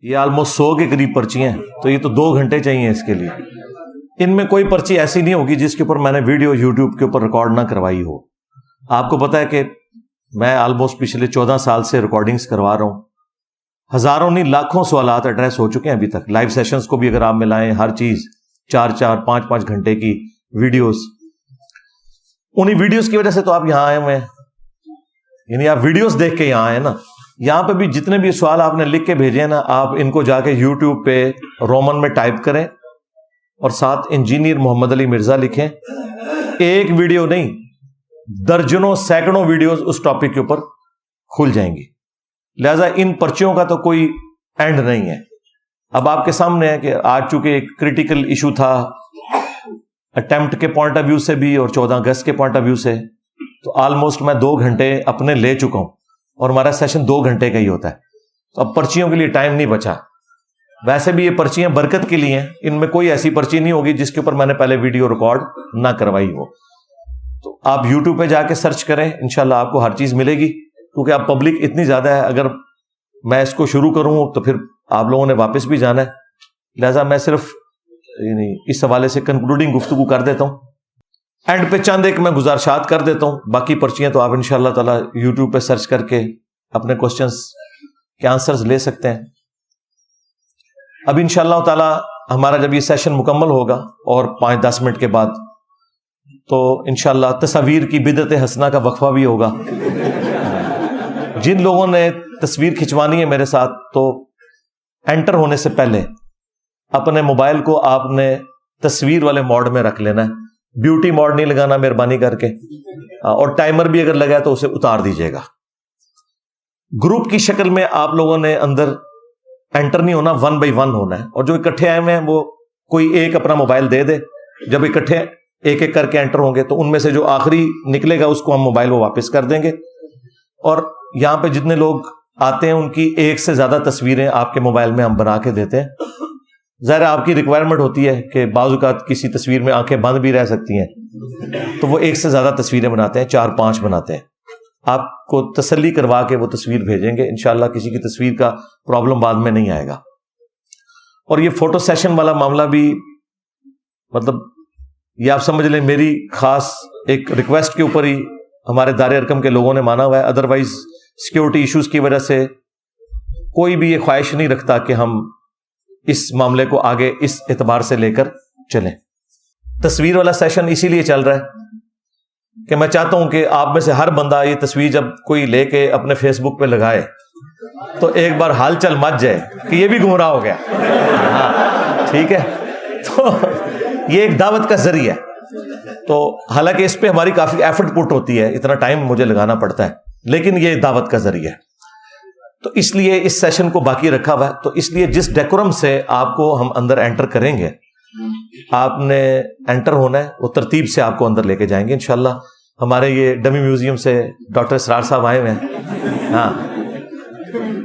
یہ آلموسٹ 100 کے قریب پرچی ہیں، تو یہ تو 2 گھنٹے چاہیے اس کے لیے. ان میں کوئی پرچی ایسی نہیں ہوگی جس کے اوپر میں نے ویڈیو یوٹیوب کے اوپر ریکارڈ نہ کروائی ہو. آپ کو پتا ہے کہ میں آلموسٹ پچھلے 14 سال سے ریکارڈنگز کروا رہا ہوں. ہزاروں نہیں لاکھوں سوالات ایڈریس ہو چکے ہیں ابھی تک. لائیو سیشنز کو بھی اگر آپ ملائیں، ہر چیز 4 5 گھنٹے کی ویڈیوز. انہی ویڈیوز کی وجہ سے تو آپ یہاں آئے ہوئے ہیں، یعنی آپ ویڈیوز دیکھ کے یہاں آئے نا. یہاں پہ بھی جتنے بھی سوال آپ نے لکھ کے بھیجے ہیں نا، آپ ان کو جا کے یوٹیوب پہ رومن میں ٹائپ کریں اور ساتھ انجینئر محمد علی مرزا لکھیں. ایک ویڈیو نہیں، درجنوں سینکڑوں ویڈیوز اس ٹاپک کے اوپر کھل جائیں گی. لہذا ان پرچیوں کا تو کوئی اینڈ نہیں ہے. اب آپ کے سامنے ہے کہ آج چونکہ ایک کریٹیکل ایشو تھا اٹیمپٹ کے پوائنٹ آف ویو سے بھی اور 14 اگست کے پوائنٹ آف ویو سے، تو آلموسٹ میں 2 گھنٹے اپنے لے چکا ہوں اور ہمارا سیشن 2 گھنٹے کا ہی ہوتا ہے. تو اب پرچیوں کے لیے ٹائم نہیں بچا. ویسے بھی یہ پرچیاں برکت کے لیے ہیں، ان میں کوئی ایسی پرچی نہیں ہوگی جس کے اوپر میں نے پہلے ویڈیو ریکارڈ نہ کروائی ہو. تو آپ یوٹیوب پہ جا کے سرچ کریں، انشاءاللہ آپ کو ہر چیز ملے گی. کیونکہ اب پبلک اتنی زیادہ ہے، اگر میں اس کو شروع کروں تو پھر آپ لوگوں نے واپس بھی جانا ہے. لہذا میں صرف اس حوالے سے کنکلوڈنگ گفتگو کر دیتا ہوں. اینڈ پہ چند ایک میں گزارشات کر دیتا ہوں. باقی پرچیاں تو آپ انشاءاللہ تعالی یوٹیوب پہ سرچ کر کے اپنے کوسچنز کے آنسرز لے سکتے ہیں. اب انشاءاللہ تعالی ہمارا جب یہ سیشن مکمل ہوگا اور 5-10 منٹ کے بعد، تو انشاءاللہ تصاویر کی بدعت حسنہ کا وقفہ بھی ہوگا. جن لوگوں نے تصویر کھنچوانی ہے میرے ساتھ، تو انٹر ہونے سے پہلے اپنے موبائل کو آپ نے تصویر والے موڈ میں رکھ لینا ہے. بیوٹی موڈ نہیں لگانا مہربانی کر کے، اور ٹائمر بھی اگر لگا ہے تو اسے اتار دیجیے گا. گروپ کی شکل میں آپ لوگوں نے اندر انٹر نہیں ہونا، 1 by 1 ہونا ہے. اور جو اکٹھے آئے ہوئے ہیں وہ کوئی ایک اپنا موبائل دے دے. جب اکٹھے ایک ایک کر کے انٹر ہوں گے تو ان میں سے جو آخری نکلے گا اس کو ہم موبائل وہ واپس کر دیں گے. اور یہاں پہ جتنے لوگ آتے ہیں ان کی ایک سے زیادہ تصویریں آپ کے موبائل میں ہم بنا کے دیتے ہیں. ظاہر آپ کی ریکوائرمنٹ ہوتی ہے کہ بعض اوقات کسی تصویر میں آنکھیں بند بھی رہ سکتی ہیں، تو وہ ایک سے زیادہ تصویریں بناتے ہیں، 4-5 بناتے ہیں. آپ کو تسلی کروا کے وہ تصویر بھیجیں گے. انشاءاللہ کسی کی تصویر کا پرابلم بعد میں نہیں آئے گا. اور یہ فوٹو سیشن والا معاملہ بھی، مطلب یہ آپ سمجھ لیں میری خاص ایک ریکویسٹ کے اوپر ہی ہمارے دار ارکم کے لوگوں نے مانا ہوا ہے. ادروائز سیکیورٹی ایشوز کی وجہ سے کوئی بھی یہ خواہش نہیں رکھتا کہ ہم اس معاملے کو آگے اس اعتبار سے لے کر چلیں. تصویر والا سیشن اسی لیے چل رہا ہے کہ میں چاہتا ہوں کہ آپ میں سے ہر بندہ یہ تصویر جب کوئی لے کے اپنے فیس بک پہ لگائے تو ایک بار حال چل مچ جائے کہ یہ بھی گمراہ ہو گیا. ہاں ٹھیک ہے، تو یہ ایک دعوت کا ذریعہ ہے. تو حالانکہ اس پہ ہماری کافی ایفرٹ پٹ ہوتی ہے، اتنا ٹائم مجھے لگانا پڑتا ہے، لیکن یہ دعوت کا ذریعہ ہے. تو اس لیے اس سیشن کو باقی رکھا ہوا ہے. تو اس لیے جس ڈیکورم سے آپ کو ہم اندر انٹر کریں گے، آپ نے انٹر ہونا ہے، وہ ترتیب سے آپ کو اندر لے کے جائیں گے انشاءاللہ. ہمارے یہ ڈمی میوزیم سے ڈاکٹر اسرار صاحب آئے ہوئے ہیں. ہاں،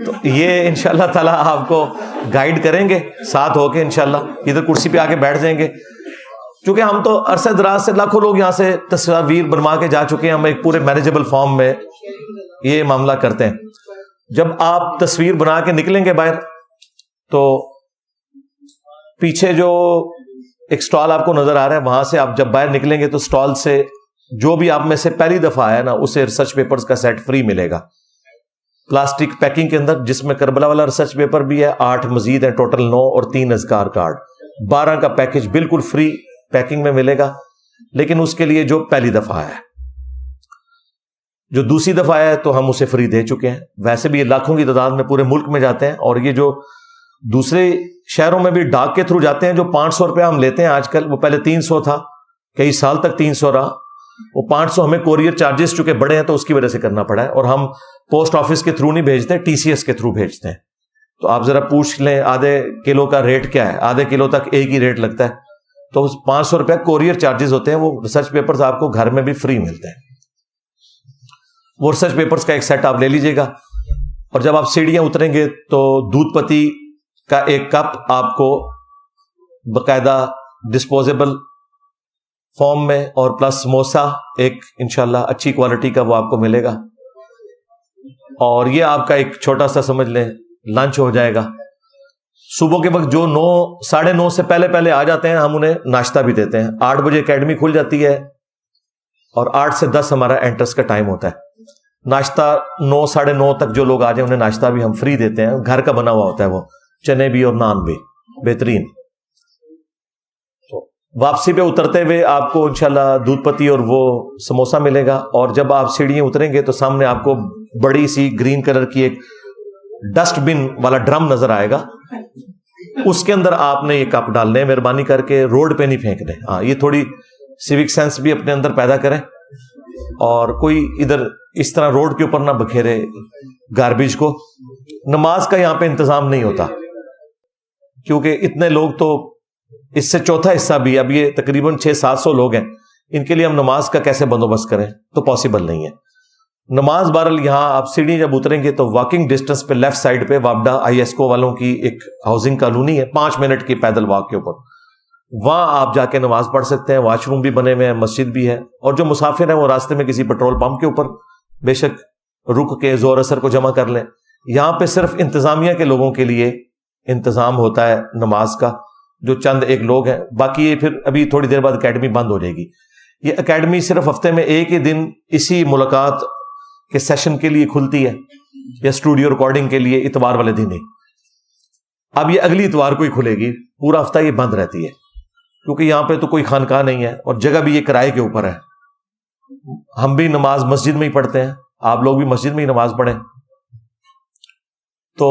تو یہ انشاءاللہ تعالیٰ آپ کو گائیڈ کریں گے ساتھ ہو کے. انشاءاللہ ادھر کرسی پہ آ کے بیٹھ جائیں گے. چونکہ ہم تو عرصہ دراز سے لاکھوں لوگ یہاں سے تصاویر بنوا کے جا چکے ہیں، ہم ایک پورے مینیجیبل فارم میں یہ معاملہ کرتے ہیں. جب آپ تصویر بنا کے نکلیں گے باہر، تو پیچھے جو ایک سٹال آپ کو نظر آ رہا ہے، وہاں سے آپ جب باہر نکلیں گے تو سٹال سے جو بھی آپ میں سے پہلی دفعہ آیا نا، اسے ریسرچ پیپرز کا سیٹ فری ملے گا پلاسٹک پیکنگ کے اندر، جس میں کربلا والا ریسرچ پیپر بھی ہے، 8 مزید ہیں، ٹوٹل 9 اور 3 اذکار کارڈ، 12 کا پیکج بالکل فری پیکنگ میں ملے گا. لیکن اس کے لیے جو پہلی دفعہ آیا ہے، جو دوسری دفعہ آیا ہے تو ہم اسے فری دے چکے ہیں. ویسے بھی یہ لاکھوں کی تعداد میں پورے ملک میں جاتے ہیں، اور یہ جو دوسرے شہروں میں بھی ڈاک کے تھرو جاتے ہیں، جو 500 روپیہ ہم لیتے ہیں آج کل، وہ پہلے 300 تھا، کئی سال تک 300 رہا. وہ 500 ہمیں کوریئر چارجز چونکہ بڑے ہیں تو اس کی وجہ سے کرنا پڑا ہے، اور ہم پوسٹ آفس کے تھرو نہیں بھیجتے، TCS کے تھرو بھیجتے ہیں. تو آپ ذرا پوچھ لیں آدھے کلو کا ریٹ کیا ہے. آدھے کلو تک ایک ہی ریٹ لگتا ہے. تو 500 روپیہ کوریئر چارجز ہوتے ہیں. وہ ریسرچ پیپرز آپ کو گھر میں بھی فری ملتے ہیں. وہ ریسرچ پیپرز کا ایک سیٹ آپ لے لیجئے گا. اور جب آپ سیڑھیاں اتریں گے تو دودھ پتی کا ایک کپ آپ کو باقاعدہ ڈسپوزیبل فارم میں، اور پلس سموسا ایک انشاءاللہ اچھی کوالٹی کا وہ آپ کو ملے گا. اور یہ آپ کا ایک چھوٹا سا سمجھ لیں لنچ ہو جائے گا. صبح کے وقت جو 9 ساڑھے 9 سے پہلے آ جاتے ہیں ہم انہیں ناشتہ بھی دیتے ہیں. 8 بجے اکیڈمی کھل جاتی ہے اور 8 سے 10 ہمارا انٹرس کا ٹائم ہوتا ہے. ناشتہ 9 ساڑھے 9 تک جو لوگ آ جائیں انہیں ناشتہ بھی ہم فری دیتے ہیں. گھر کا بنا ہوا ہوتا ہے, وہ چنے بھی اور نان بھی بہترین. واپسی پہ اترتے ہوئے آپ کو انشاءاللہ دودھ پتی اور وہ سموسہ ملے گا, اور جب آپ سیڑھیاں اتریں گے تو سامنے آپ کو بڑی سی گرین کلر کی ایک ڈسٹ بن والا ڈرم نظر آئے گا. اس کے اندر آپ نے یہ کپ ڈالنے ہیں, مہربانی کر کے روڈ پہ نہیں پھینکنے. ہاں, یہ تھوڑی سیوک سینس بھی اپنے اندر پیدا کریں, اور کوئی ادھر اس طرح روڈ کے اوپر نہ بکھیرے گاربیج کو. نماز کا یہاں پہ انتظام نہیں ہوتا کیونکہ اتنے لوگ, تو اس سے چوتھا حصہ بھی, اب یہ تقریباً 600-700 لوگ ہیں, ان کے لیے ہم نماز کا کیسے بندوبست کریں, تو پاسبل نہیں ہے. نماز بہرحال یہاں آپ سیڑھی جب اتریں گے تو واکنگ ڈسٹنس پہ لیفٹ سائڈ پہ وابڈا ISCO والوں کی ایک ہاؤسنگ کالونی ہے, 5 منٹ کی پیدل واک کے اوپر, وہاں آپ جا کے نماز پڑھ سکتے ہیں. واش روم بھی بنے ہوئے ہیں, مسجد بھی ہے, اور جو مسافر ہیں وہ راستے میں کسی پیٹرول پمپ کے اوپر بے شک رک کے زور اثر کو جمع کر لیں. یہاں پہ صرف انتظامیہ کے لوگوں کے لیے انتظام ہوتا ہے نماز کا, جو چند ایک لوگ ہیں. باقی یہ پھر ابھی تھوڑی دیر بعد اکیڈمی بند ہو جائے گی. یہ اکیڈمی صرف ہفتے میں ایک ہی دن اسی ملاقات کے سیشن کے لیے کھلتی ہے, یا اسٹوڈیو ریکارڈنگ کے لیے اتوار والے دن ہی. اب یہ اگلی اتوار کو ہی کھلے گی, پورا ہفتہ یہ بند رہتی ہے کیونکہ یہاں پہ تو کوئی خانقاہ نہیں ہے, اور جگہ بھی یہ کرائے کے اوپر ہے. ہم بھی نماز مسجد میں ہی پڑھتے ہیں, آپ لوگ بھی مسجد میں ہی نماز پڑھیں. تو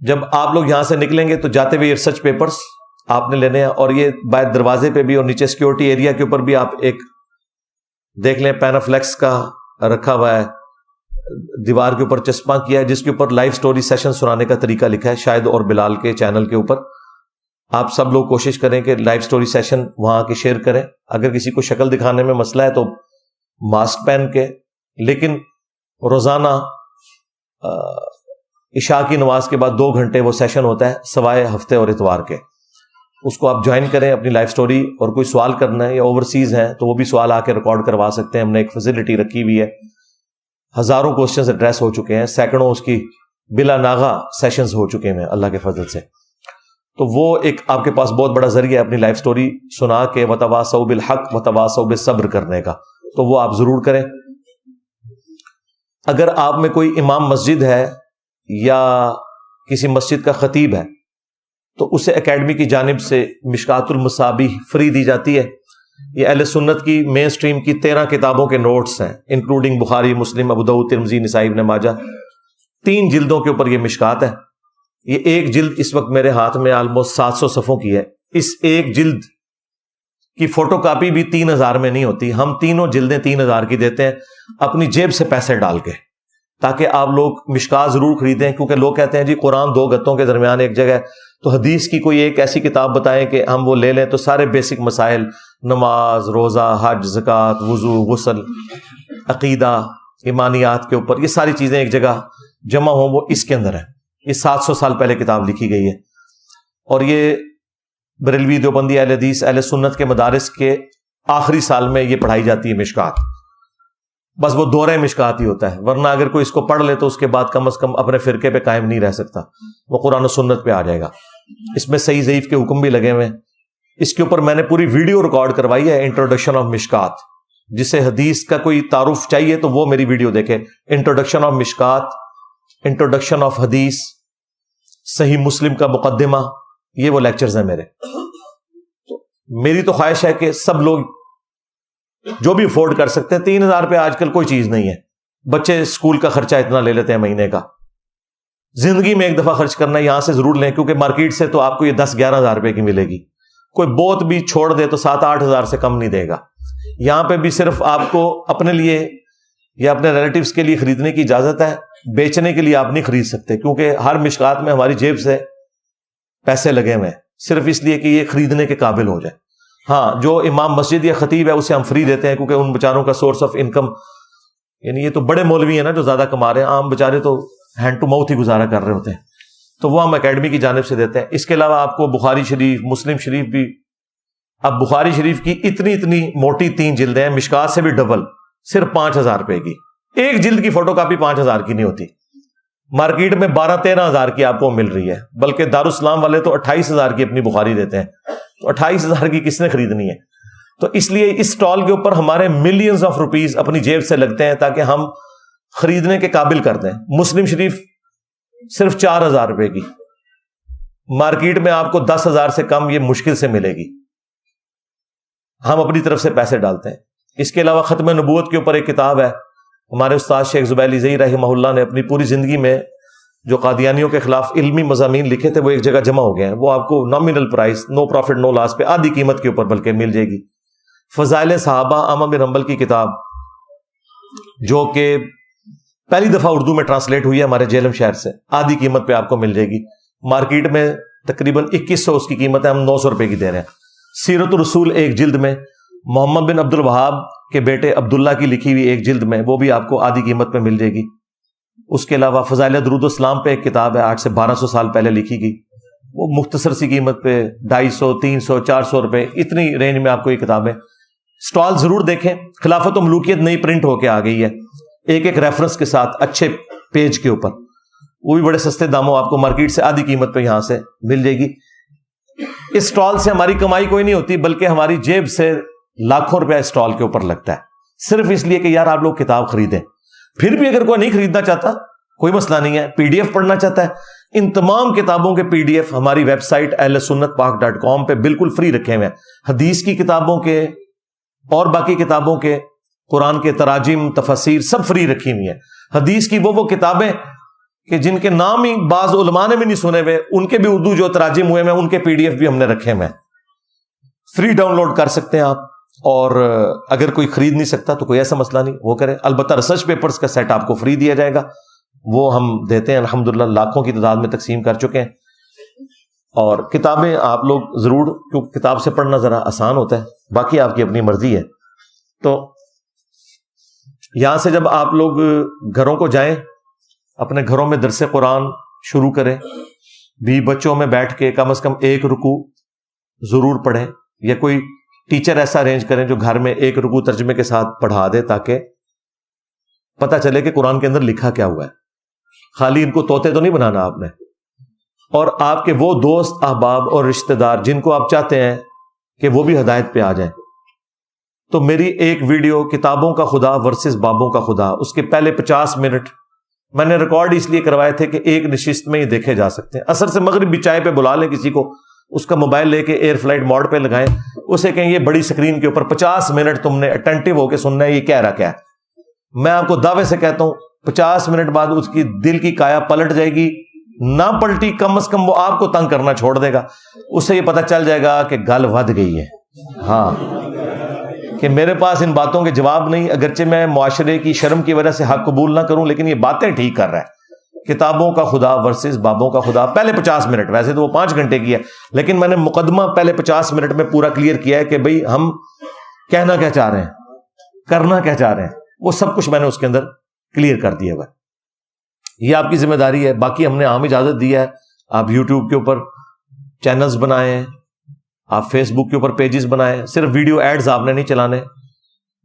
جب آپ لوگ یہاں سے نکلیں گے تو جاتے ہوئے ریسرچ پیپرز آپ نے لینے ہیں, اور یہ باہر دروازے پہ بھی اور نیچے سیکورٹی ایریا کے اوپر بھی آپ ایک دیکھ لیں, پینافلیکس کا رکھا ہوا ہے, دیوار کے اوپر چسپاں کیا ہے, جس کے اوپر لائیو سٹوری سیشن سنانے کا طریقہ لکھا ہے. شاید اور بلال کے چینل کے اوپر آپ سب لوگ کوشش کریں کہ لائیو سٹوری سیشن وہاں کے شیئر کریں. اگر کسی کو شکل دکھانے میں مسئلہ ہے تو ماسک پہن کے, لیکن روزانہ عشاء کی نماز کے بعد 2 گھنٹے وہ سیشن ہوتا ہے, سوائے ہفتے اور اتوار کے. اس کو آپ جوائن کریں, اپنی لائف سٹوری, اور کوئی سوال کرنا ہے یا اوورسیز ہیں تو وہ بھی سوال آ کے ریکارڈ کروا سکتے ہیں. ہم نے ایک فیسلٹی رکھی ہوئی ہے, ہزاروں کوسچنز ایڈریس ہو چکے ہیں, سینکڑوں اس کی بلا ناغہ سیشنز ہو چکے ہیں اللہ کے فضل سے. تو وہ ایک آپ کے پاس بہت بڑا ذریعہ ہے اپنی لائف سٹوری سنا کے وتواصوا بالحق وتواصوا بالصبر کرنے کا, تو وہ آپ ضرور کریں. اگر آپ میں کوئی امام مسجد ہے یا کسی مسجد کا خطیب ہے تو اسے اکیڈمی کی جانب سے مشکات المصابیح فری دی جاتی ہے. یہ اہل سنت کی مین سٹریم کی 13 کتابوں کے نوٹس ہیں, انکلوڈنگ بخاری, مسلم, ابو داؤد, ترمذی, نسائی, ابن ماجہ. 3 جلدوں کے اوپر یہ مشکات ہے. یہ ایک جلد اس وقت میرے ہاتھ میں آلموسٹ 700 صفحوں کی ہے. اس ایک جلد کی فوٹو کاپی بھی 3000 میں نہیں ہوتی. ہم تینوں جلدیں 3000 کی دیتے ہیں اپنی جیب سے پیسے ڈال کے, تاکہ آپ لوگ مشکات ضرور خریدیں. کیونکہ لوگ کہتے ہیں جی قرآن 2 گتوں کے درمیان ایک جگہ ہے, تو حدیث کی کوئی ایک ایسی کتاب بتائیں کہ ہم وہ لے لیں تو سارے بیسک مسائل, نماز, روزہ, حج, زکوٰۃ, وضو, غسل, عقیدہ, ایمانیات کے اوپر یہ ساری چیزیں ایک جگہ جمع ہوں, وہ اس کے اندر ہے. یہ 700 سال پہلے کتاب لکھی گئی ہے, اور یہ بریلوی, دیوبندی, اہل حدیث, اہل سنت کے مدارس کے آخری سال میں یہ پڑھائی جاتی ہے مشکات. بس وہ دورہ مشکات ہی ہوتا ہے, ورنہ اگر کوئی اس کو پڑھ لے تو اس کے بعد کم از کم اپنے فرقے پہ قائم نہیں رہ سکتا, وہ قرآن و سنت پہ آ جائے گا. اس میں صحیح ضعیف کے حکم بھی لگے ہوئے ہیں. اس کے اوپر میں نے پوری ویڈیو ریکارڈ کروائی ہے, انٹروڈکشن آف مشکات. جسے حدیث کا کوئی تعارف چاہیے تو وہ میری ویڈیو دیکھے, انٹروڈکشن آف مشکات, انٹروڈکشن آف حدیث, صحیح مسلم کا مقدمہ, یہ وہ لیکچرز ہیں میرے. تو میری تو خواہش ہے کہ سب لوگ جو بھی افورڈ کر سکتے ہیں, 3000 پہ آج کل کوئی چیز نہیں ہے. بچے اسکول کا خرچہ اتنا لے لیتے ہیں مہینے کا, زندگی میں ایک دفعہ خرچ کرنا ہے, یہاں سے ضرور لیں, کیونکہ مارکیٹ سے تو آپ کو یہ 10-11 ہزار روپے کی ملے گی. کوئی بہت بھی چھوڑ دے تو 7-8 ہزار سے کم نہیں دے گا. یہاں پہ بھی صرف آپ کو اپنے لیے یا اپنے ریلیٹیوز کے لیے خریدنے کی اجازت ہے, بیچنے کے لیے آپ نہیں خرید سکتے, کیونکہ ہر مشکات میں ہماری جیب سے پیسے لگے ہوئے ہیں, صرف اس لیے کہ یہ خریدنے کے قابل ہو جائے. ہاں, جو امام مسجد یا خطیب ہے اسے ہم فری دیتے ہیں, کیونکہ ان بیچاروں کا سورس آف انکم, یعنی یہ تو بڑے مولوی ہیں نا جو زیادہ کما رہے ہیں, عام بیچارے تو ہینڈ ٹو ماؤتھ ہی گزارا کر رہے ہوتے ہیں, تو وہ ہم اکیڈمی کی جانب سے دیتے ہیں. اس کے علاوہ آپ کو بخاری شریف, مسلم شریف بھی, اب بخاری شریف کی اتنی موٹی 3 جلدیں ہیں, مشکات سے بھی ڈبل, صرف 5000 روپے کی. ایک جلد کی فوٹو کاپی 5000 کی نہیں ہوتی. مارکیٹ میں 12-13 ہزار کی آپ کو مل رہی ہے، بلکہ دارالاسلام والے تو 28 ہزار کی اپنی بخاری دیتے ہیں، تو 28 ہزار کی کس نے خریدنی ہے؟ تو اس لیے اس سٹال کے اوپر ہمارے ملینز آف روپیز اپنی جیب سے لگتے ہیں تاکہ ہم خریدنے کے قابل کر دیں۔ مسلم شریف صرف 4,000 روپے کی، مارکیٹ میں آپ کو 10,000 سے کم یہ مشکل سے ملے گی، ہم اپنی طرف سے پیسے ڈالتے ہیں۔ اس کے علاوہ ختم نبوت کے اوپر ایک کتاب ہے، ہمارے استاد شیخ زبیر علی زئی رحمہ اللہ نے اپنی پوری زندگی میں جو قادیانیوں کے خلاف علمی مضامین لکھے تھے وہ ایک جگہ جمع ہو گئے ہیں، وہ آپ کو نامینل پرائس، نو پروفٹ نو لاس پہ آدھی قیمت کے اوپر بلکہ مل جائے گی۔ فضائل صحابہ احمد بن حنبل کی کتاب جو کہ پہلی دفعہ اردو میں ٹرانسلیٹ ہوئی ہے ہمارے جہلم شہر سے، آدھی قیمت پہ آپ کو مل جائے گی، مارکیٹ میں تقریباً 2100 اس کی قیمت ہے، ہم 900 روپے کی دے رہے ہیں۔ سیرت الرسول ایک جلد میں، محمد بن عبد الوہاب کے بیٹے عبداللہ کی لکھی ہوئی ایک جلد میں، وہ بھی آپ کو آدھی قیمت پہ مل جائے گی۔ اس کے علاوہ فضائل درود السلام پہ ایک کتاب ہے 800 سے 1200 سال پہلے لکھی گئی، وہ مختصر سی قیمت پہ 250 300 400 روپے اتنی رینج میں آپ کو یہ کتابیں۔ سٹال ضرور دیکھیں، خلافت و ملوکیت نئی پرنٹ ہو کے آ گئی ہے، ایک ایک ریفرنس کے ساتھ اچھے پیج کے اوپر، وہ بھی بڑے سستے داموں آپ کو مارکیٹ سے آدھی قیمت پہ یہاں سے مل جائے گی۔ اس سٹال سے ہماری کمائی کوئی نہیں ہوتی، بلکہ ہماری جیب سے لاکھوں روپے سٹال کے اوپر لگتا ہے، صرف اس لیے کہ یار آپ لوگ کتاب خریدیں۔ پھر بھی اگر کوئی نہیں خریدنا چاہتا کوئی مسئلہ نہیں ہے، پی ڈی ایف پڑھنا چاہتا ہے، ان تمام کتابوں کے پی ڈی ایف ہماری ویب سائٹ ahlsunnatpak.com پہ بالکل فری رکھے ہوئے ہیں، حدیث کی کتابوں کے اور باقی کتابوں کے، قرآن کے تراجم تفسیر سب فری رکھی ہوئی ہیں۔ حدیث کی وہ کتابیں کہ جن کے نام ہی بعض علماء نے بھی نہیں سنے ہوئے، ان کے بھی اردو جو تراجم ہوئے ہیں ان کے پی ڈی ایف بھی ہم نے رکھے ہوئے ہیں، فری ڈاؤن لوڈ کر سکتے ہیں آپ۔ اور اگر کوئی خرید نہیں سکتا تو کوئی ایسا مسئلہ نہیں، وہ کرے۔ البتہ ریسرچ پیپرز کا سیٹ آپ کو فری دیا جائے گا، وہ ہم دیتے ہیں، الحمدللہ لاکھوں کی تعداد میں تقسیم کر چکے ہیں۔ اور کتابیں آپ لوگ ضرور، کیونکہ کتاب سے پڑھنا ذرا آسان ہوتا ہے، باقی آپ کی اپنی مرضی ہے۔ تو یہاں سے جب آپ لوگ گھروں کو جائیں، اپنے گھروں میں درس قرآن شروع کریں، بھی بچوں میں بیٹھ کے کم از کم ایک رکوع ضرور پڑھیں، یا کوئی ٹیچر ایسا ارینج کریں جو گھر میں ایک رکوع ترجمے کے ساتھ پڑھا دے، تاکہ پتہ چلے کہ قرآن کے اندر لکھا کیا ہوا ہے۔ خالی ان کو طوطے تو نہیں بنانا آپ نے۔ اور آپ کے وہ دوست احباب اور رشتہ دار جن کو آپ چاہتے ہیں کہ وہ بھی ہدایت پہ آ جائیں، تو میری ایک ویڈیو کتابوں کا خدا ورسز بابوں کا خدا، اس کے پہلے 50 منٹ میں نے ریکارڈ اس لیے کروائے تھے کہ ایک نشست میں یہ دیکھے جا سکتے ہیں۔ عصر سے مغرب بھی چائے پہ بلا لیں کسی کو، اس کا موبائل لے کے ایئر فلائٹ موڈ پہ لگائیں، اسے کہیں یہ بڑی سکرین کے اوپر 50 منٹ تم نے اٹینٹو ہو کے سننا ہے، یہ کہہ رہا کیا ہے۔ میں آپ کو دعوے سے کہتا ہوں 50 منٹ بعد اس کی دل کی کایا پلٹ جائے گی، نہ پلٹی کم از کم وہ آپ کو تنگ کرنا چھوڑ دے گا، اسے یہ پتہ چل جائے گا کہ گل ود گئی ہے، ہاں، کہ میرے پاس ان باتوں کے جواب نہیں، اگرچہ میں معاشرے کی شرم کی وجہ سے حق قبول نہ کروں، لیکن یہ باتیں ٹھیک کر رہا ہے۔ کتابوں کا خدا ورسز بابوں کا خدا، پہلے 50 منٹ، ویسے تو وہ 5 گھنٹے کی ہے، لیکن میں نے مقدمہ پہلے 50 منٹ میں پورا کلیئر کیا ہے کہ بھئی ہم کہنا کیا چاہ رہے ہیں، کرنا کیا چاہ رہے ہیں، وہ سب کچھ میں نے اس کے اندر کلیئر کر دیا ہوا ہے۔ یہ آپ کی ذمہ داری ہے۔ باقی ہم نے عام اجازت دی ہے، آپ یوٹیوب کے اوپر چینلز بنائیں، آپ فیس بک کے اوپر پیجز بنائیں، صرف ویڈیو ایڈز آپ نے نہیں چلانے،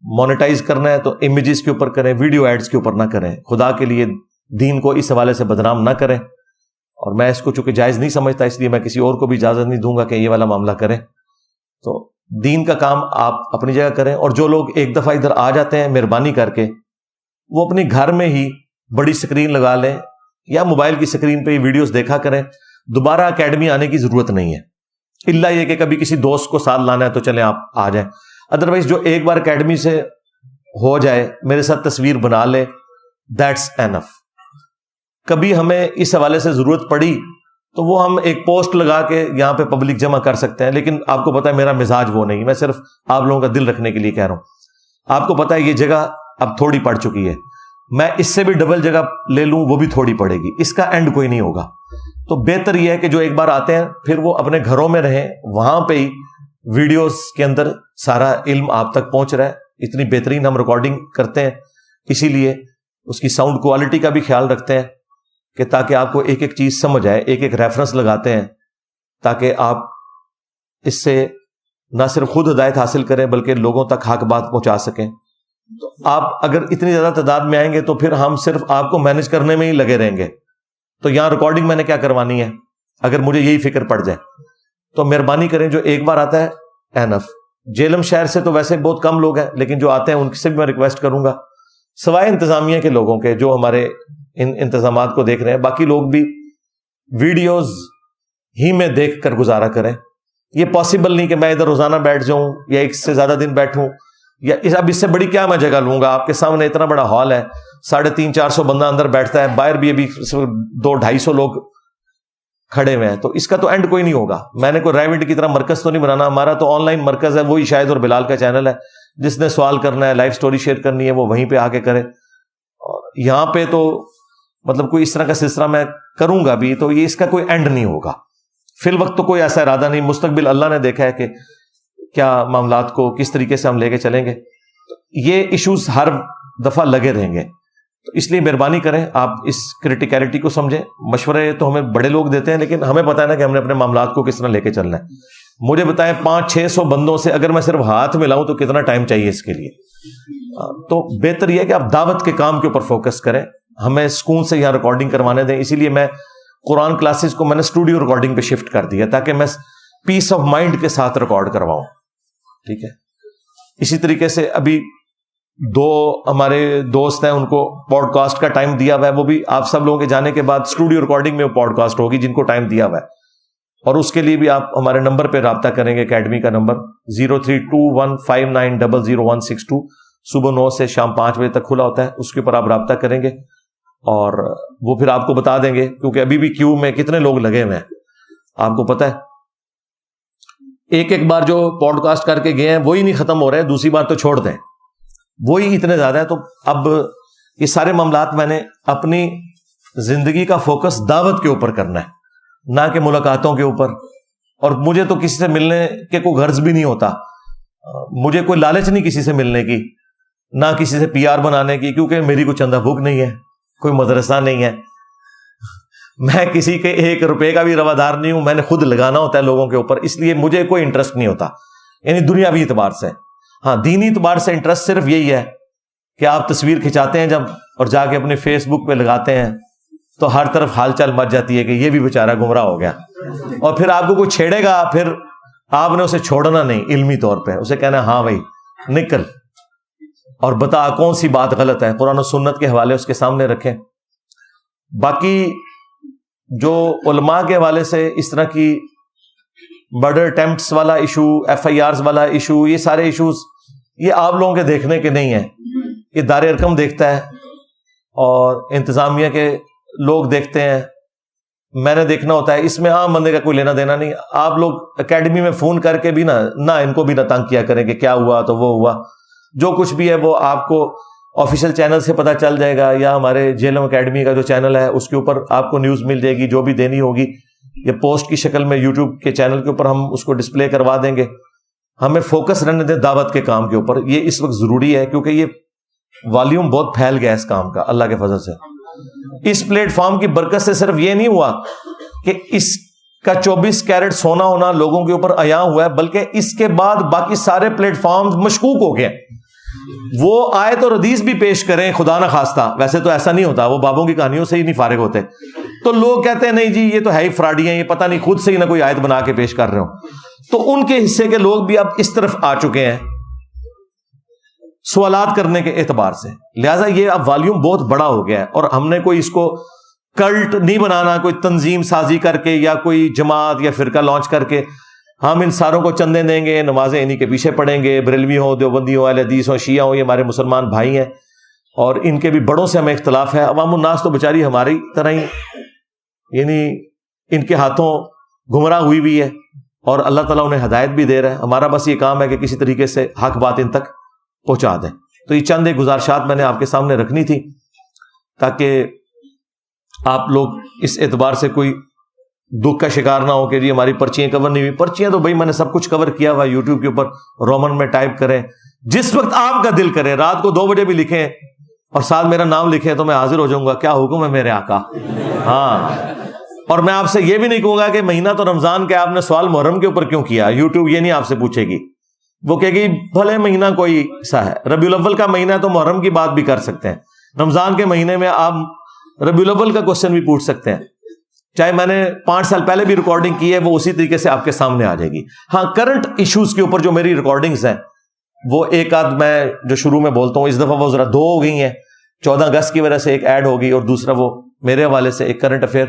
مونیٹائز کرنا ہے تو امیجز کے اوپر کریں، ویڈیو ایڈز کے اوپر نہ کریں، خدا کے لیے دین کو اس حوالے سے بدنام نہ کریں۔ اور میں اس کو چونکہ جائز نہیں سمجھتا، اس لیے میں کسی اور کو بھی اجازت نہیں دوں گا کہ یہ والا معاملہ کریں۔ تو دین کا کام آپ اپنی جگہ کریں، اور جو لوگ ایک دفعہ ادھر آ جاتے ہیں مہربانی کر کے وہ اپنی گھر میں ہی بڑی سکرین لگا لیں یا موبائل کی سکرین پہ یہ ویڈیوز دیکھا کریں، دوبارہ اکیڈمی آنے کی ضرورت نہیں ہے، الا یہ کہ کبھی کسی دوست کو ساتھ لانا ہے تو چلیں آپ آ جائیں، ادروائز جو ایک بار اکیڈمی سے ہو جائے، میرے ساتھ تصویر بنا لے، دیٹس اینف۔ کبھی ہمیں اس حوالے سے ضرورت پڑی تو وہ ہم ایک پوسٹ لگا کے یہاں پہ پبلک جمع کر سکتے ہیں، لیکن آپ کو پتا ہے میرا مزاج وہ نہیں، میں صرف آپ لوگوں کا دل رکھنے کے لیے کہہ رہا ہوں۔ آپ کو پتا ہے یہ جگہ اب تھوڑی پڑ چکی ہے، میں اس سے بھی ڈبل جگہ لے لوں وہ بھی تھوڑی پڑے گی، اس کا اینڈ کوئی نہیں ہوگا۔ تو بہتر یہ ہے کہ جو ایک بار آتے ہیں پھر وہ اپنے گھروں میں رہیں، وہاں پہ ہی ویڈیوز کے اندر سارا علم آپ تک پہنچ رہا ہے، اتنی بہترین ہم ریکارڈنگ کرتے ہیں، اسی لیے اس کی ساؤنڈ کوالٹی کا بھی خیال رکھتے ہیں کہ تاکہ آپ کو ایک ایک چیز سمجھ آئے، ایک ایک ریفرنس لگاتے ہیں تاکہ آپ اس سے نہ صرف خود ہدایت حاصل کریں بلکہ لوگوں تک حق بات پہنچا سکیں۔ تو آپ اگر اتنی زیادہ تعداد میں آئیں گے تو پھر ہم صرف آپ کو مینج کرنے میں ہی لگے رہیں گے، تو یہاں ریکارڈنگ میں نے کیا کروانی ہے اگر مجھے یہی فکر پڑ جائے؟ تو مہربانی کریں، جو ایک بار آتا ہے اینف. جیلم شہر سے تو ویسے بہت کم لوگ ہیں، لیکن جو آتے ہیں ان سے بھی میں ریکویسٹ کروں گا، سوائے انتظامیہ کے لوگوں کے جو ہمارے ان انتظامات کو دیکھ رہے ہیں، باقی لوگ بھی ویڈیوز ہی میں دیکھ کر گزارا کریں. یہ پاسبل نہیں کہ میں ادھر روزانہ بیٹھ جاؤں یا ایک سے زیادہ دن بیٹھوں، یا اب اس سے بڑی کیا میں جگہ لوں گا. آپ کے سامنے اتنا بڑا ہال ہے، 350-400 بندہ اندر بیٹھتا ہے، باہر بھی ابھی 200-250 لوگ کھڑے ہوئے ہیں، تو اس کا تو اینڈ کوئی نہیں ہوگا. میں نے کوئی ریوڈ کی طرح مرکز تو نہیں بنانا، ہمارا تو آن لائن مرکز ہے، وہی شاہد اور بلال کا چینل ہے. جس نے سوال کرنا ہے، لائف سٹوری شیئر کرنی ہے، وہ وہیں پہ آ کے کرے. اور یہاں پہ تو مطلب کوئی اس طرح کا سلسلہ میں کروں گا بھی تو یہ اس کا کوئی اینڈ نہیں ہوگا. فی الوقت تو کوئی ایسا ارادہ نہیں، مستقبل اللہ نے دیکھا ہے کہ کیا معاملات کو کس طریقے سے ہم لے کے چلیں گے. یہ ایشوز ہر دفعہ لگے رہیں گے، تو اس لیے مہربانی کریں آپ اس کریٹیکلٹی کو سمجھیں. مشورے تو ہمیں بڑے لوگ دیتے ہیں، لیکن ہمیں پتہ ہے نا کہ ہم نے اپنے معاملات کو کس طرح لے کے چلنا ہے. مجھے بتائیں 500-600 بندوں سے اگر میں صرف ہاتھ ملاؤں تو کتنا ٹائم چاہیے اس کے لیے. تو بہتر یہ ہے کہ آپ دعوت کے کام کے اوپر فوکس کریں. ہمیں سکون سے یہاں ریکارڈنگ کروانے دیں. اسی لیے میں قرآن کلاسز کو میں نے اسٹوڈیو ریکارڈنگ پہ شفٹ کر دیا تاکہ میں پیس آف مائنڈ کے ساتھ ریکارڈ کرواؤں. ٹھیک ہے. اسی طریقے سے ابھی 2 ہمارے دوست ہیں، ان کو پوڈ کاسٹ کا ٹائم دیا ہوا ہے. وہ بھی آپ سب لوگوں کے جانے کے بعد اسٹوڈیو ریکارڈنگ میں وہ پوڈ کاسٹ ہوگی جن کو ٹائم دیا ہوا ہے. اور اس کے لیے بھی آپ ہمارے نمبر پہ رابطہ کریں گے، اکیڈمی کا نمبر 032159000162. صبح 9 سے شام 5 بجے تک کھلا ہوتا ہے. اس کے اوپر آپ رابطہ کریں گے اور وہ پھر آپ کو بتا دیں گے، کیونکہ ابھی بھی کیو میں کتنے لوگ لگے ہوئے ہیں آپ کو پتا ہے. ایک بار جو پوڈ کاسٹ کر کے گئے ہیں وہی نہیں ختم ہو رہے، دوسری بار تو چھوڑ دیں، وہی اتنے زیادہ ہیں. تو اب یہ سارے معاملات میں نے اپنی زندگی کا فوکس دعوت کے اوپر کرنا ہے، نہ کہ ملاقاتوں کے اوپر. اور مجھے تو کسی سے ملنے کے کوئی غرض بھی نہیں ہوتا، مجھے کوئی لالچ نہیں کسی سے ملنے کی، نہ کسی سے PR بنانے کی، کیونکہ میری کوئی چندہ بھوک نہیں ہے، کوئی مدرسہ نہیں ہے، میں کسی کے 1 روپے کا بھی روادار نہیں ہوں. میں نے خود لگانا ہوتا ہے لوگوں کے اوپر، اس لیے مجھے کوئی انٹرسٹ نہیں ہوتا، یعنی دنیاوی اعتبار سے. ہاں دینی اعتبار سے انٹرسٹ صرف یہی ہے کہ آپ تصویر کھنچاتے ہیں جب اور جا کے اپنے فیس بک پہ لگاتے ہیں تو ہر طرف حال چال مچ جاتی ہے کہ یہ بھی بیچارہ گمراہ ہو گیا. اور پھر آپ کو کوئی چھیڑے گا، پھر آپ نے اسے چھوڑنا نہیں، علمی طور پہ اسے کہنا ہاں بھائی نکل اور بتا کون سی بات غلط ہے. قرآن و سنت کے حوالے اس کے سامنے رکھیں. باقی جو علماء کے حوالے سے اس طرح کی مرڈر اٹیمپٹس والا ایشو، FIRs والا ایشو، یہ سارے ایشوز یہ آپ لوگوں کے دیکھنے کے نہیں ہیں. یہ دار ارکم دیکھتا ہے اور انتظامیہ کے لوگ دیکھتے ہیں، میں نے دیکھنا ہوتا ہے. اس میں عام بندے کا کوئی لینا دینا نہیں. آپ لوگ اکیڈمی میں فون کر کے بھی نہ ان کو بھی نہ تنگ کیا کریں کہ کیا ہوا تو وہ ہوا. جو کچھ بھی ہے وہ آپ کو آفیشیل چینل سے پتہ چل جائے گا، یا ہمارے جیلم اکیڈمی کا جو چینل ہے اس کے اوپر آپ کو نیوز مل جائے گی. جو بھی دینی ہوگی یہ پوسٹ کی شکل میں یوٹیوب کے چینل کے اوپر ہم اس کو ڈسپلے کروا دیں گے. ہمیں فوکس رہنے دیں دعوت کے کام کے اوپر. یہ اس وقت ضروری ہے کیونکہ یہ والیوم بہت پھیل گیا اس کام کا اللہ کے فضل سے. اس پلیٹ فارم کی برکت سے صرف یہ نہیں ہوا کہ اس کا 24 کیرٹ سونا ہونا لوگوں کے اوپر عیاں ہوا ہے، بلکہ اس کے بعد باقی سارے پلیٹ فارم مشکوک ہو گئے. وہ آیت اور حدیث بھی پیش کریں خدا نہ خواستہ، ویسے تو ایسا نہیں ہوتا، وہ بابوں کی کہانیوں سے ہی نہیں فارغ ہوتے، تو لوگ کہتے ہیں نہیں جی یہ تو ہے ہی فراڈی ہیں، یہ پتہ نہیں خود سے ہی نہ کوئی آیت بنا کے پیش کر رہے ہوں. تو ان کے حصے کے لوگ بھی اب اس طرف آ چکے ہیں سوالات کرنے کے اعتبار سے. لہٰذا یہ اب والیوم بہت بڑا ہو گیا ہے، اور ہم نے کوئی اس کو کلٹ نہیں بنانا، کوئی تنظیم سازی کر کے یا کوئی جماعت یا فرقہ لانچ کر کے ہم ان ساروں کو چندے دیں گے، نمازیں انہی کے پیچھے پڑھیں گے، بریلوی ہوں، دیوبندی ہوں، اہل حدیث ہوں، شیعہ ہوں، یہ ہمارے مسلمان بھائی ہیں اور ان کے بھی بڑوں سے ہمیں اختلاف ہے. عوام الناس تو بیچاری ہماری طرح ہی یعنی ان کے ہاتھوں گمراہ ہوئی ہوئی ہے، اور اللہ تعالیٰ انہیں ہدایت بھی دے رہا ہے. ہمارا بس یہ کام ہے کہ کسی طریقے سے حق بات ان تک پہنچا دیں. تو یہ چند ایک گزارشات میں نے آپ کے سامنے رکھنی تھی تاکہ آپ لوگ اس اعتبار سے کوئی دکھ کا شکار نہ ہو کہ جی ہماری پرچیاں کور نہیں ہوئی. پرچیاں تو بھائی میں نے سب کچھ کور کیا ہوا یوٹیوب کے اوپر، رومن میں ٹائپ کریں، جس وقت آپ کا دل کرے، رات کو 2 بجے بھی لکھیں اور ساتھ میرا نام لکھیں تو میں حاضر ہو جاؤں گا. کیا حکم ہے میرے آقا. ہاں، اور میں آپ سے یہ بھی نہیں کہوں گا کہ مہینہ تو رمضان کے آپ نے سوال محرم کے اوپر کیوں کیا. یوٹیوب یہ نہیں آپ سے پوچھے گی، وہ کہے گی بھلے مہینہ کوئی سا ہے، ربیع الاول کا مہینہ ہے تو محرم کی بات بھی کر سکتے ہیں، رمضان کے مہینے میں آپ ربیع الاول کا کوشچن بھی پوچھ سکتے ہیں. چاہے میں نے 5 سال پہلے بھی ریکارڈنگ کی ہے وہ اسی طریقے سے آپ کے سامنے آ جائے گی. ہاں کرنٹ ایشوز کے اوپر جو میری ریکارڈنگز ہیں وہ ایک آدھ میں جو شروع میں بولتا ہوں اس دفعہ وہ ذرا 2 ہو گئی ہیں. 14 اگست کی وجہ سے ایک ایڈ ہوگی اور دوسرا وہ میرے حوالے سے ایک کرنٹ افیئر,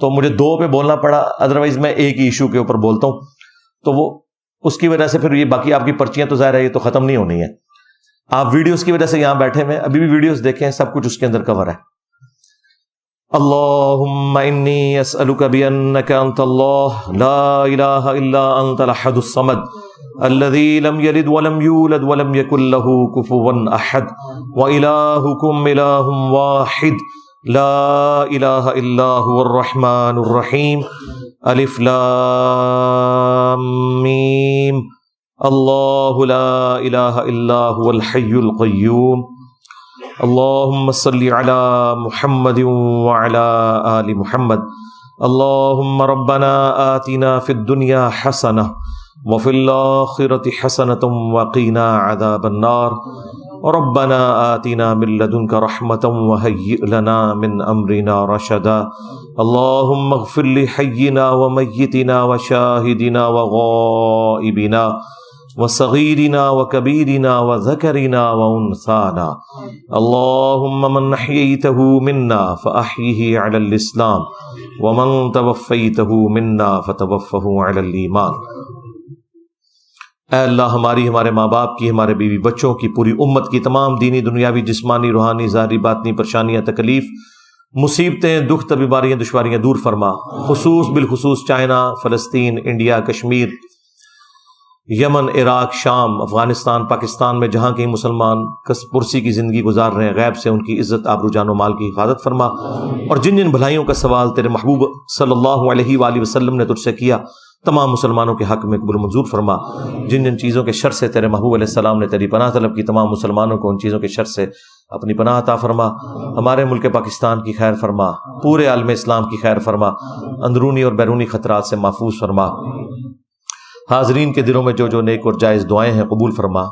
تو مجھے 2 پہ بولنا پڑا, ادروائز میں ایک ہی ایشو کے اوپر بولتا ہوں. تو وہ اس کی وجہ سے پھر یہ باقی آپ کی پرچیاں تو ظاہر ہے یہ تو ختم نہیں ہونی ہے. آپ ویڈیوز کی وجہ سے یہاں بیٹھے ہوئے ابھی بھی ویڈیوز دیکھیں, سب کچھ اس کے اندر کور ہے. اللہم انی اسألک بانک انت اللہ لا الہ الا انت الاحد الصمد الذی لم یلد ولم یولد ولم یکن له کفوا احد وإلہکم الہ واحد لا الہ الا هو الرحمن الرحیم الف لام میم اللہ لا الہ الا هو الحی القیوم اللہم صلی علی محمد وعلی آل محمد اللہم ربنا آتنا فی الدنیا حسنہ وفی الآخرۃ حسنۃ وقنا عذاب النار ربنا آتنا من لدنک رحمۃ وہیئ لنا من امرنا رشدا اللہم اغفر لحینا ومیتنا وشاہدنا وغائبنا وصغیرنا وکبیرنا وذکرنا وانثانا اللہم من احییتہ منا فاحیہ علی الاسلام ومن توفیتہ منا فتوفہ علی الایمان. اے اللہ ہماری, ہمارے ماں باپ کی, ہمارے بیوی بچوں کی, پوری امت کی تمام دینی دنیاوی جسمانی روحانی ظاہری باطنی پریشانیاں تکلیف مصیبتیں دکھ بیماریاں دشواریاں دور فرما. بالخصوص چائنا, فلسطین, انڈیا, کشمیر, یمن, عراق, شام, افغانستان, پاکستان میں جہاں کہیں مسلمان پرسی کی زندگی گزار رہے ہیں, غیب سے ان کی عزت آبرو جان و مال کی حفاظت فرما. اور جن جن بھلائیوں کا سوال تیرے محبوب صلی اللہ علیہ وآلہ وسلم نے تجھ سے کیا تمام مسلمانوں کے حق میں قبول منظور فرما. جن جن چیزوں کے شر سے تیرے محبوب علیہ السلام نے تیری پناہ طلب کی تمام مسلمانوں کو ان چیزوں کے شر سے اپنی پناہ عطا فرما. ہمارے ملک پاکستان کی خیر فرما, پورے عالم اسلام کی خیر فرما, اندرونی اور بیرونی خطرات سے محفوظ فرما. حاضرین کے دلوں میں جو جو نیک اور جائز دعائیں ہیں قبول فرما.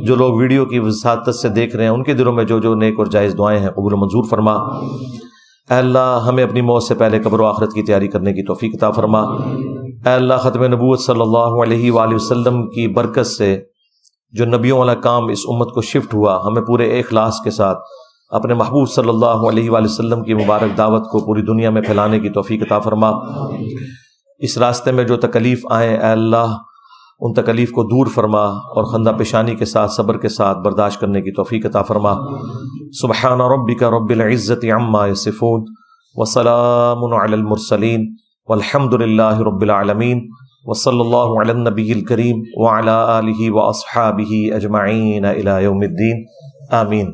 جو لوگ ویڈیو کی وساطت سے دیکھ رہے ہیں ان کے دلوں میں جو جو نیک اور جائز دعائیں ہیں قبول منظور فرما. اے اللہ ہمیں اپنی موت سے پہلے قبر و آخرت کی تیاری کرنے کی توفیق عطا فرما. اے اللہ ختم نبوت صلی اللہ علیہ وآلہ وسلم کی برکت سے جو نبیوں والا کام اس امت کو شفٹ ہوا, ہمیں پورے اخلاص کے ساتھ اپنے محبوب صلی اللہ علیہ وآلہ وسلم کی مبارک دعوت کو پوری دنیا میں پھیلانے کی توفیق عطا فرما. اس راستے میں جو تکلیف آئیں اے اللہ ان تکلیف کو دور فرما اور خندہ پیشانی کے ساتھ صبر کے ساتھ برداشت کرنے کی توفیق عطا فرما. سبحان ربک رب العزت عما یصفون وسلام علی المرسلین والحمد للہ رب العالمین وصلی اللہ علی النبی الکریم وعلی آلہ واصحابہ اجمعین الی یوم الدین. آمین.